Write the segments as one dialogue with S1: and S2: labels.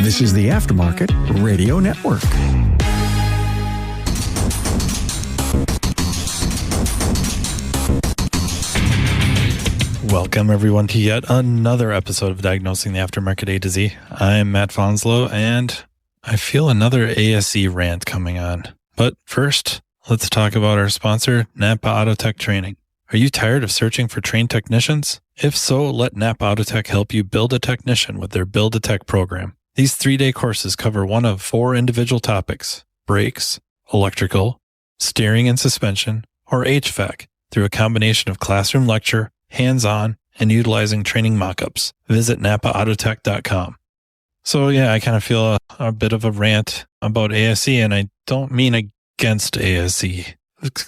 S1: This is the Aftermarket Radio Network.
S2: Welcome, everyone, to yet another episode of Diagnosing the Aftermarket A to Z. I'm Matt Fonslow, and I feel another ASE rant coming on. But first, let's talk about our sponsor, NAPA AUTOTECH Training. Are you tired of searching for trained technicians? If so, let NAPA AUTOTECH help you build a technician with their Build a Tech program. These 3-day courses cover one of 4 individual topics: brakes, electrical, steering and suspension, or HVAC, through a combination of classroom lecture, hands-on, and utilizing training mock-ups. Visit NAPAAutotech.com. So yeah, I kind of feel a bit of a rant about ASE, and I don't mean against ASE.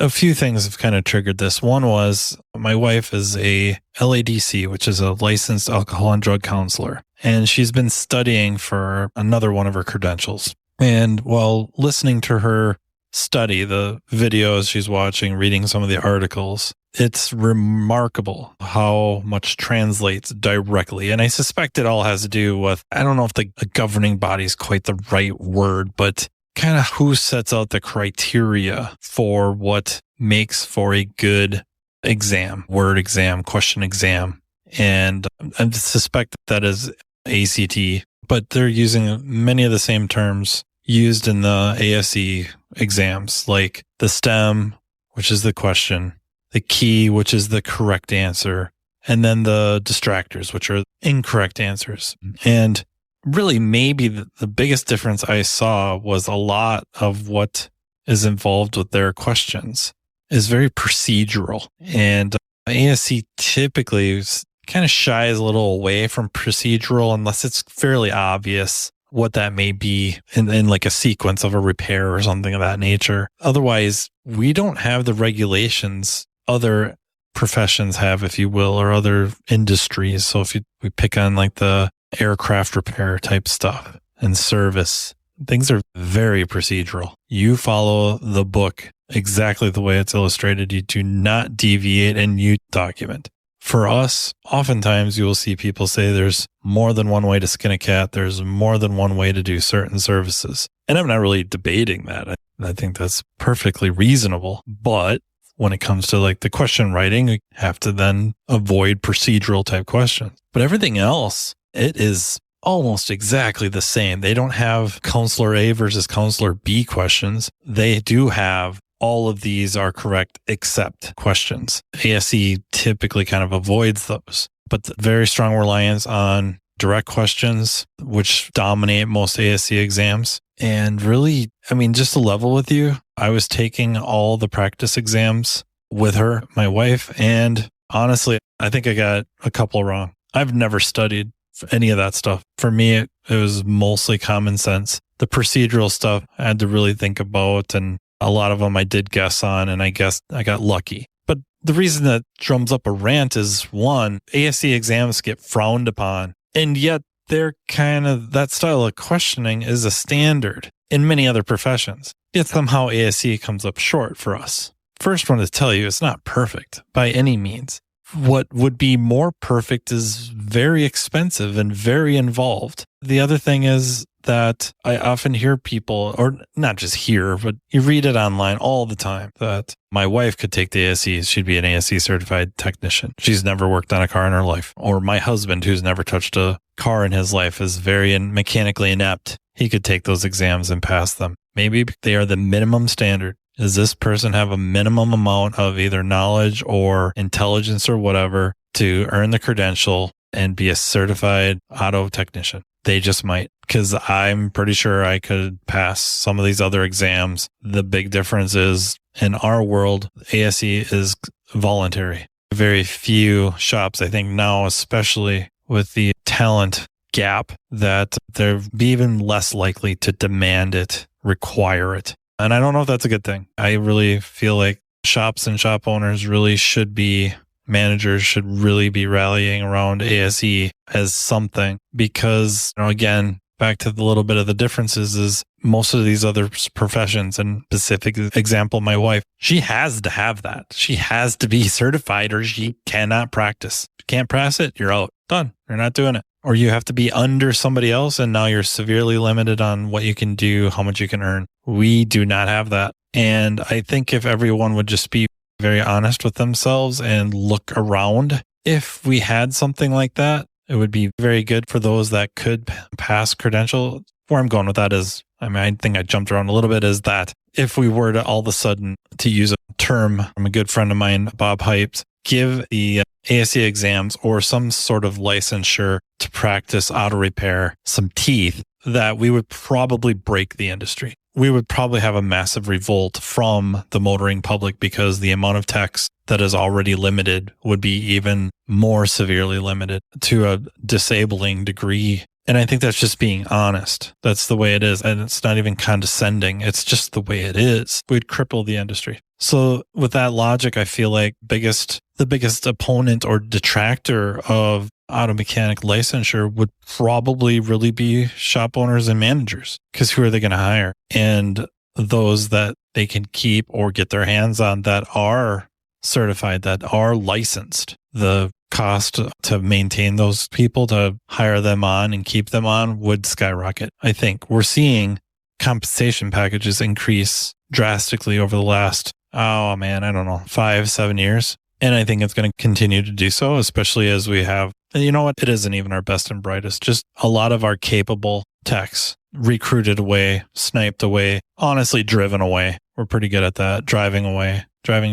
S2: A few things have kind of triggered this. One was my wife is a LADC, which is a licensed alcohol and drug counselor, and she's been studying for another one of her credentials. And while listening to her study, the videos she's watching, reading some of the articles, it's remarkable how much translates directly. And I suspect it all has to do with, I don't know if the governing body is quite the right word, but kind of who sets out the criteria for what makes for a good exam, word exam, question exam. And I suspect that is ACT, but they're using many of the same terms used in the ASE exams, like the STEM, which is the question, the key, which is the correct answer, and then the distractors, which are incorrect answers. And really, maybe the biggest difference I saw was a lot of what is involved with their questions is very procedural. And ASE typically kind of shies a little away from procedural unless it's fairly obvious what that may be in like a sequence of a repair or something of that nature. Otherwise, we don't have the regulations other professions have, if you will, or other industries. So if we pick on like the aircraft repair type stuff and service, things are very procedural. You follow the book exactly the way it's illustrated. You do not deviate, and you document. For us, oftentimes you will see people say there's more than one way to skin a cat. There's more than one way to do certain services. And I'm not really debating that. I think that's perfectly reasonable. But when it comes to like the question writing, you have to then avoid procedural type questions. But everything else, it is almost exactly the same. They don't have Counselor A versus Counselor B questions. They do have all of these are correct except questions. ASE typically kind of avoids those, but the very strong reliance on direct questions, which dominate most ASE exams. And really, I mean, just to level with you, I was taking all the practice exams with her, my wife, and honestly, I think I got a couple wrong. I've never studied any of that stuff. For me, it was mostly common sense. The procedural stuff I had to really think about, and a lot of them I did guess on, and I guess I got lucky. But the reason that drums up a rant is, one, ASE exams get frowned upon, and yet they're kind of, that style of questioning is a standard in many other professions. Yet somehow ASE comes up short for us. First one to tell you, it's not perfect by any means. What would be more perfect is very expensive and very involved. The other thing is that I often hear people, or not just hear, but you read it online all the time, that my wife could take the ASE. She'd be an ASE certified technician. She's never worked on a car in her life. Or my husband, who's never touched a car in his life, is very mechanically inept. He could take those exams and pass them. Maybe they are the minimum standard. Does this person have a minimum amount of either knowledge or intelligence or whatever to earn the credential and be a certified auto technician? They just might, because I'm pretty sure I could pass some of these other exams. The big difference is in our world, ASE is voluntary. Very few shops, I think now, especially with the talent gap, that they're even less likely to demand it, require it. And I don't know if that's a good thing. I really feel like shops and shop owners really should be, managers should really be rallying around ASE as something, because, you know, again, back to the little bit of the differences is most of these other professions, and specific example, my wife, she has to have that. She has to be certified or she cannot practice. If you can't pass it, you're out. Done. You're not doing it. or you have to be under somebody else, and now you're severely limited on what you can do, how much you can earn. We do not have that. And I think if everyone would just be very honest with themselves and look around, if we had something like that, it would be very good for those that could pass credential. Where I'm going with that is, I think I jumped around a little bit, is that if we were to all of a sudden, to use a term from a good friend of mine, Bob Hypes, give the ASE exams or some sort of licensure to practice auto repair some teeth, that we would probably break the industry. We would probably have a massive revolt from the motoring public, because the amount of techs that is already limited would be even more severely limited to a disabling degree. And I think that's just being honest. That's the way it is. And it's not even condescending. It's just the way it is. We'd cripple the industry. So with that logic, I feel like the biggest opponent or detractor of auto mechanic licensure would probably really be shop owners and managers, because who are they going to hire? And those that they can keep or get their hands on that are certified, that are licensed. The cost to maintain those people, to hire them on and keep them on, would skyrocket. I think we're seeing compensation packages increase drastically over the last, 5-7 years. And I think it's going to continue to do so, especially as we have, and you know what? It isn't even our best and brightest. Just a lot of our capable techs recruited away, sniped away, honestly driven away. We're pretty good at that, driving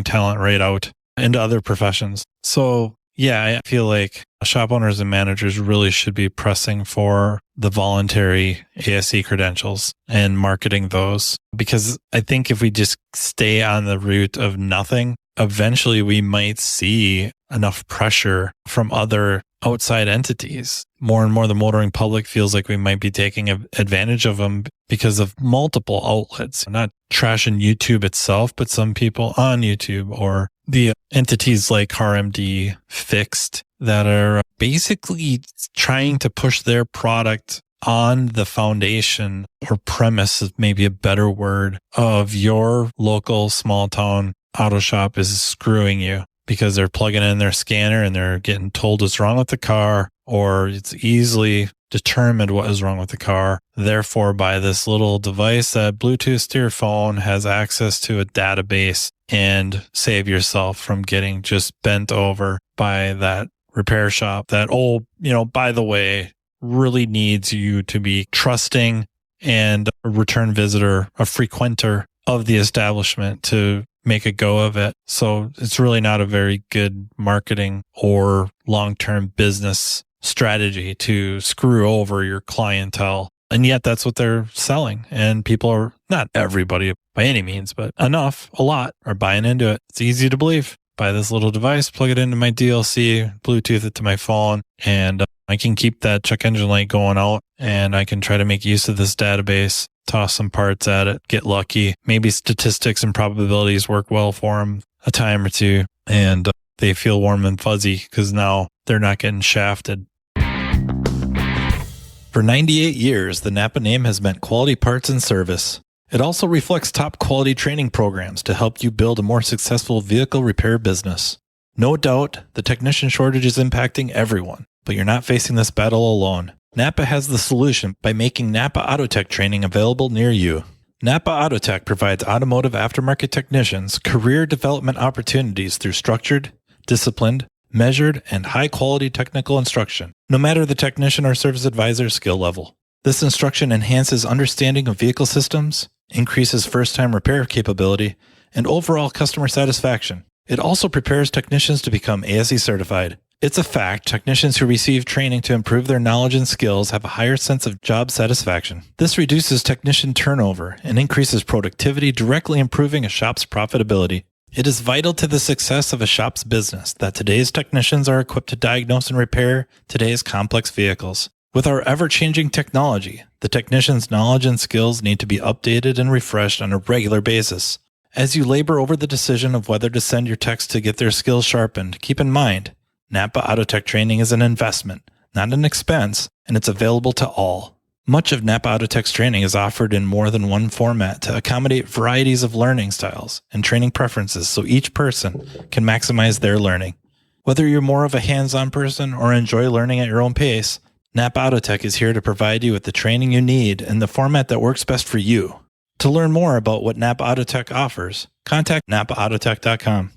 S2: talent right out into other professions. So yeah, I feel like shop owners and managers really should be pressing for the voluntary ASE credentials and marketing those, because I think if we just stay on the route of nothing, eventually we might see enough pressure from other outside entities. More and more, the motoring public feels like we might be taking advantage of them because of multiple outlets. I'm not trashing YouTube itself, but some people on YouTube, or the entities like CarMD, Fixed, that are basically trying to push their product on the foundation or premise, is maybe a better word, of your local small town auto shop is screwing you, because they're plugging in their scanner and they're getting told what's wrong with the car, or it's easily determined what is wrong with the car. Therefore, by this little device that Bluetooth to your phone has access to a database, and save yourself from getting just bent over by that repair shop that, by the way, really needs you to be trusting and a return visitor, a frequenter of the establishment to make a go of it. So it's really not a very good marketing or long-term business strategy to screw over your clientele. And yet that's what they're selling. And people are, not everybody by any means, but a lot are buying into it. It's easy to believe. Buy this little device, plug it into my DLC, Bluetooth it to my phone, and I can keep that check engine light going out, and I can try to make use of this database, toss some parts at it, get lucky. Maybe statistics and probabilities work well for them a time or two, and they feel warm and fuzzy because now they're not getting shafted. For 98 years, the NAPA name has meant quality parts and service. It also reflects top quality training programs to help you build a more successful vehicle repair business. No doubt, the technician shortage is impacting everyone, but you're not facing this battle alone. NAPA has the solution by making NAPA AUTOTECH training available near you. NAPA AUTOTECH provides automotive aftermarket technicians career development opportunities through structured, disciplined, measured, and high-quality technical instruction, no matter the technician or service advisor skill level. This instruction enhances understanding of vehicle systems, increases first-time repair capability, and overall customer satisfaction. It also prepares technicians to become ASE certified. It's a fact technicians who receive training to improve their knowledge and skills have a higher sense of job satisfaction. This reduces technician turnover and increases productivity, directly improving a shop's profitability. It is vital to the success of a shop's business that today's technicians are equipped to diagnose and repair today's complex vehicles. With our ever-changing technology, the technician's knowledge and skills need to be updated and refreshed on a regular basis. As you labor over the decision of whether to send your techs to get their skills sharpened, keep in mind, NAPA AUTOTECH training is an investment, not an expense, and it's available to all. Much of NAPA AUTOTECH's training is offered in more than one format to accommodate varieties of learning styles and training preferences so each person can maximize their learning. Whether you're more of a hands-on person or enjoy learning at your own pace, NAPA AUTOTECH is here to provide you with the training you need in the format that works best for you. To learn more about what NAPA AUTOTECH offers, contact napaautotech.com.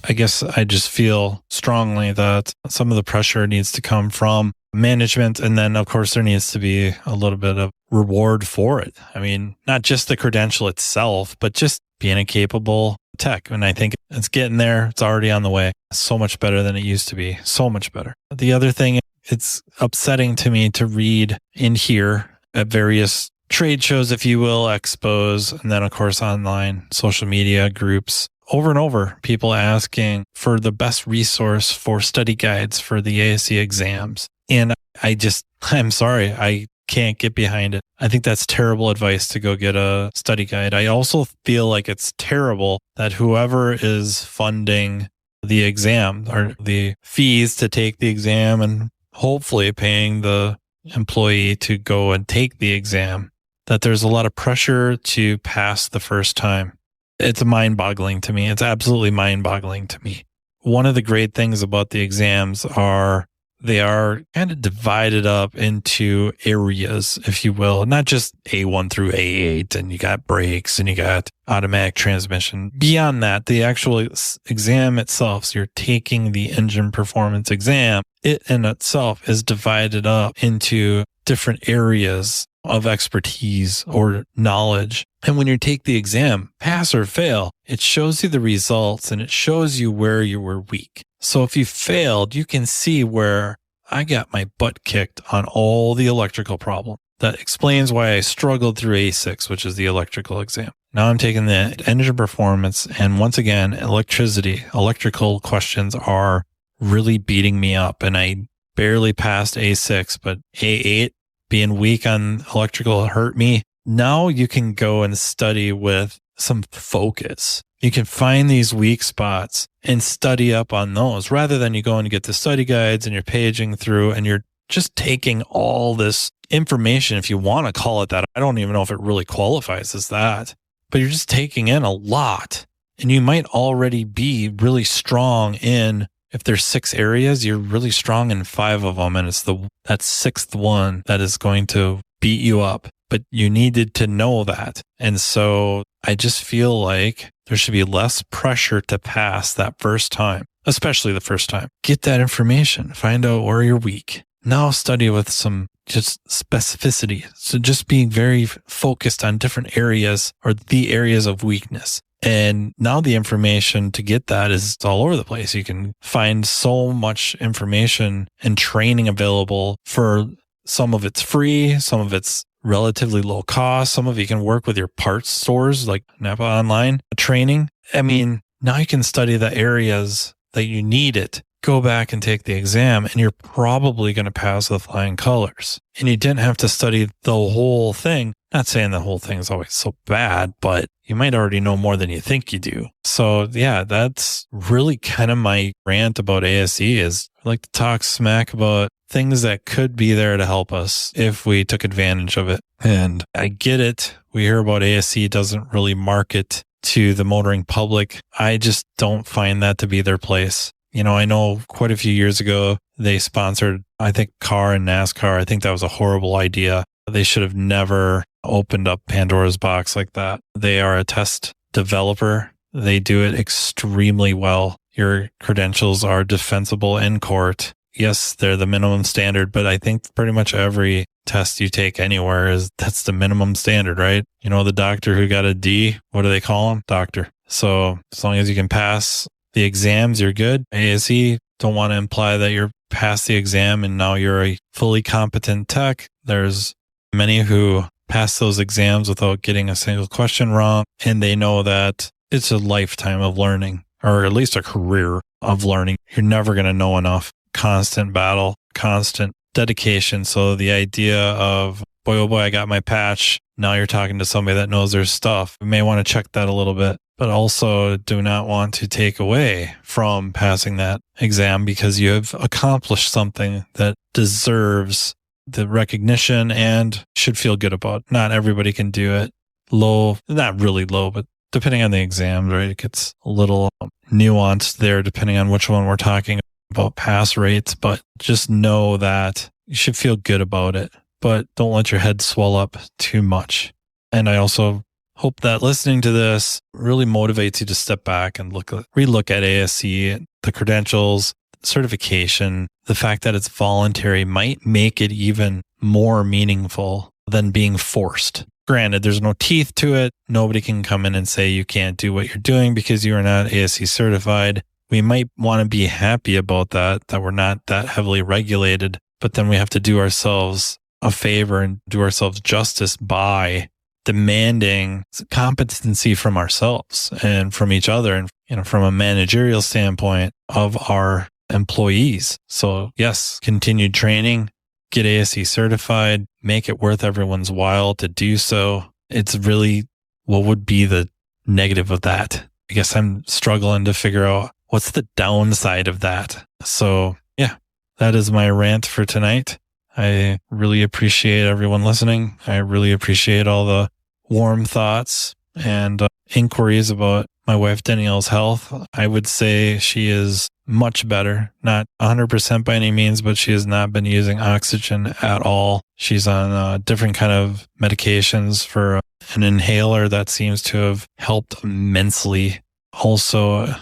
S2: I guess I just feel strongly that some of the pressure needs to come from management. And then, of course, there needs to be a little bit of reward for it. I mean, not just the credential itself, but just being a capable tech. And I think it's getting there. It's already on the way. So much better than it used to be. So much better. The other thing, it's upsetting to me to read in here at various trade shows, if you will, expos, and then, of course, online social media groups. Over and over, people asking for the best resource for study guides for the ASE exams. And I'm sorry, I can't get behind it. I think that's terrible advice to go get a study guide. I also feel like it's terrible that whoever is funding the exam or the fees to take the exam and hopefully paying the employee to go and take the exam, that there's a lot of pressure to pass the first time. It's mind-boggling to me. It's absolutely mind-boggling to me. One of the great things about the exams are they are kind of divided up into areas, if you will, not just A1 through A8, and you got brakes and you got automatic transmission. Beyond that, the actual exam itself, so you're taking the engine performance exam, it in itself is divided up into different areas of expertise or knowledge. And when you take the exam, pass or fail, it shows you the results and it shows you where you were weak. So if you failed, you can see where I got my butt kicked on all the electrical problem. That explains why I struggled through A6, which is the electrical exam. Now I'm taking the engine performance, and once again, electrical questions are really beating me up, and I barely passed A6, but A8, being weak on electrical hurt me. Now you can go and study with some focus. You can find these weak spots and study up on those rather than you go and get the study guides and you're paging through and you're just taking all this information, if you want to call it that. I don't even know if it really qualifies as that, but you're just taking in a lot, and you might already be really strong in, if there's 6 areas, you're really strong in 5 of them. And it's that 6th one that is going to beat you up, but you needed to know that. And so I just feel like there should be less pressure to pass that first time, especially the first time. Get that information, find out where you're weak. Now study with some just specificity. So just being very focused on different areas or the areas of weakness. And now the information to get that is all over the place. You can find so much information and training available. For some of it's free, some of it's relatively low cost. Some of you can work with your parts stores like NAPA Online training. I mean, now you can study the areas that you need it. Go back and take the exam, and you're probably going to pass with flying colors. And you didn't have to study the whole thing. Not saying the whole thing is always so bad, but you might already know more than you think you do. So yeah, that's really kind of my rant about ASE. Is I like to talk smack about things that could be there to help us if we took advantage of it. And I get it. We hear about ASE doesn't really market to the motoring public. I just don't find that to be their place. You know, I know quite a few years ago, they sponsored, I think, car and NASCAR. I think that was a horrible idea. They should have never opened up Pandora's box like that. They are a test developer. They do it extremely well. Your credentials are defensible in court. Yes, they're the minimum standard, but I think pretty much every test you take anywhere that's the minimum standard, right? You know, the doctor who got a D, what do they call him? Doctor. So as long as you can pass the exams, you're good. ASE don't want to imply that you're past the exam and now you're a fully competent tech. There's many who pass those exams without getting a single question wrong, and they know that it's a lifetime of learning, or at least a career of learning. You're never going to know enough. Constant battle, constant dedication. So the idea of, boy, oh boy, I got my patch. Now you're talking to somebody that knows their stuff. You may want to check that a little bit, but also do not want to take away from passing that exam because you have accomplished something that deserves the recognition and should feel good about. Not everybody can do it. Low, not really low, but depending on the exam, right? It gets a little nuanced there depending on which one we're talking. about pass rates, but just know that you should feel good about it, but don't let your head swell up too much. And I also hope that listening to this really motivates you to step back and relook at ASE, the credentials, certification. The fact that it's voluntary might make it even more meaningful than being forced. Granted, there's no teeth to it. Nobody can come in and say you can't do what you're doing because you are not ASE certified. We might want to be happy about that we're not that heavily regulated, but then we have to do ourselves a favor and do ourselves justice by demanding competency from ourselves and from each other and, from a managerial standpoint of our employees. So yes, continued training, get ASE certified, make it worth everyone's while to do so. It's really, what would be the negative of that? I guess I'm struggling to figure out what's the downside of that. So yeah, that is my rant for tonight. I really appreciate everyone listening. I really appreciate all the warm thoughts and inquiries about my wife Danielle's health. I would say she is much better, not 100% by any means, but she has not been using oxygen at all. She's on different kind of medications for an inhaler that seems to have helped immensely. Also,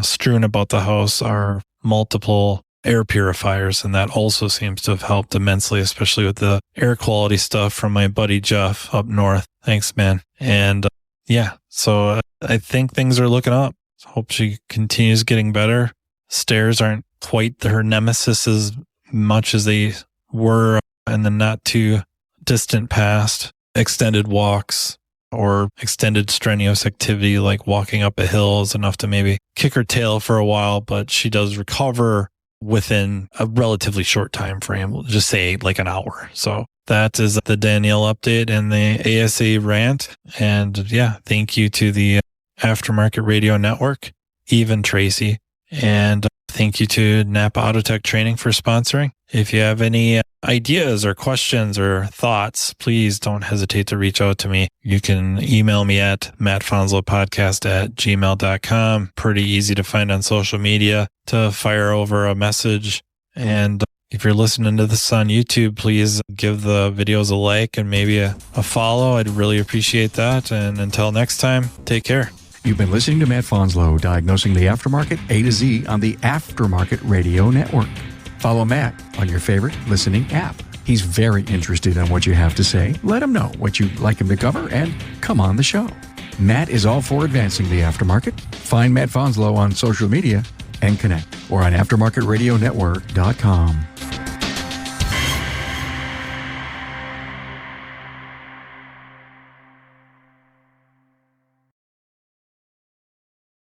S2: strewn about the house are multiple air purifiers, and that also seems to have helped immensely, especially with the air quality stuff from my buddy Jeff up north. Thanks, man. And so I think things are looking up. Hope she continues getting better. Stairs aren't quite her nemesis as much as they were in the not too distant past. Extended walks or extended strenuous activity like walking up a hill is enough to maybe kick her tail for a while, but she does recover within a relatively short time frame. We'll just say like an hour. So that is the Danielle update and the ASE rant. And thank you to the Aftermarket Radio Network, even Tracy. And thank you to NAPA AUTOTECH Training for sponsoring. If you have any ideas or questions or thoughts, please don't hesitate to reach out to me. You can email me at mattfonslowpodcast@gmail.com. Pretty easy to find on social media to fire over a message. And if you're listening to this on YouTube, please give the videos a like and maybe a follow. I'd really appreciate that. And until next time, take care.
S1: You've been listening to Matt Fonslow, Diagnosing the Aftermarket A to Z on the Aftermarket Radio Network. Follow Matt on your favorite listening app. He's very interested in what you have to say. Let him know what you'd like him to cover and come on the show. Matt is all for advancing the aftermarket. Find Matt Fonslow on social media and connect or on aftermarketradionetwork.com.